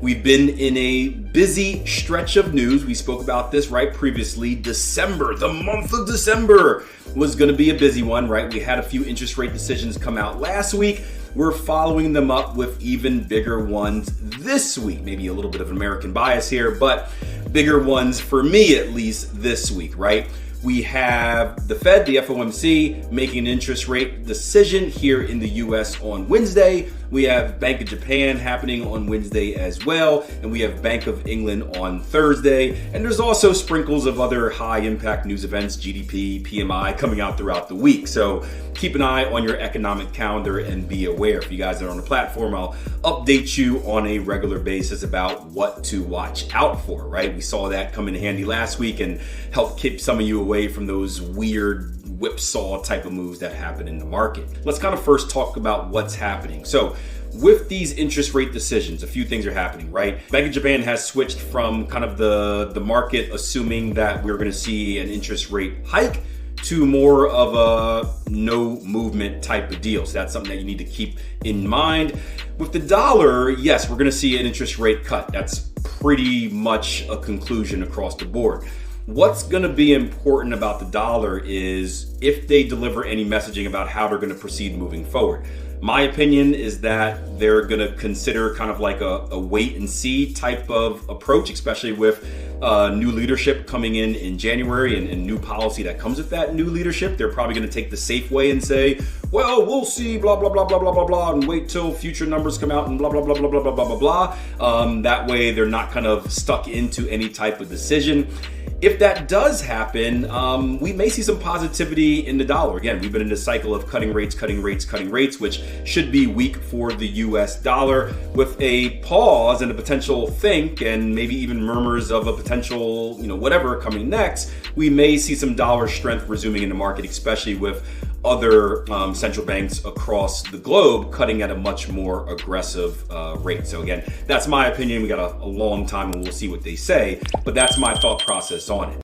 We've been in a busy stretch of news. We spoke about this right previously. December, the month of December was going to be a busy one, right? We had a few interest rate decisions come out last week. We're following them up with even bigger ones this week. Maybe a little bit of American bias here, but bigger ones for me at least this week, right? We have the Fed, the FOMC, making an interest rate decision here in the US on Wednesday. We have Bank of Japan happening on Wednesday as well. And we have Bank of England on Thursday. And there's also sprinkles of other high impact news events, GDP, PMI coming out throughout the week. So keep an eye on your economic calendar and be aware. If you guys are on the platform, I'll update you on a regular basis about what to watch out for, right? We saw that come in handy last week and help keep some of you away from those weird whipsaw type of moves that happen in the market. Let's kind of first talk about what's happening. So with these interest rate decisions, a few things are happening, right? Bank of Japan has switched from kind of the market assuming that we're going to see an interest rate hike to more of a no movement type of deal. So that's something that you need to keep in mind. With the dollar, yes, we're going to see an interest rate cut. That's pretty much a conclusion across the board. What's going to be important about the dollar is if they deliver any messaging about how they're going to proceed moving forward. My opinion is that they're going to consider kind of like a wait and see type of approach, especially with new leadership coming in January and new policy that comes with that new leadership. They're probably going to take the safe way and say, well, we'll see, blah, blah, blah, blah, blah, blah, blah, and wait till future numbers come out and blah, blah, blah, blah, blah, blah, blah, blah, blah. That way they're not kind of stuck into any type of decision. If that does happen, we may see some positivity in the dollar. Again, we've been in this cycle of cutting rates, which should be weak for the US dollar, with a pause and a potential think and maybe even murmurs of a potential, whatever coming next. We may see some dollar strength resuming in the market, especially with other central banks across the globe cutting at a much more aggressive rate. So again, that's my opinion. We got a long time and we'll see what they say, but that's my thought process on it.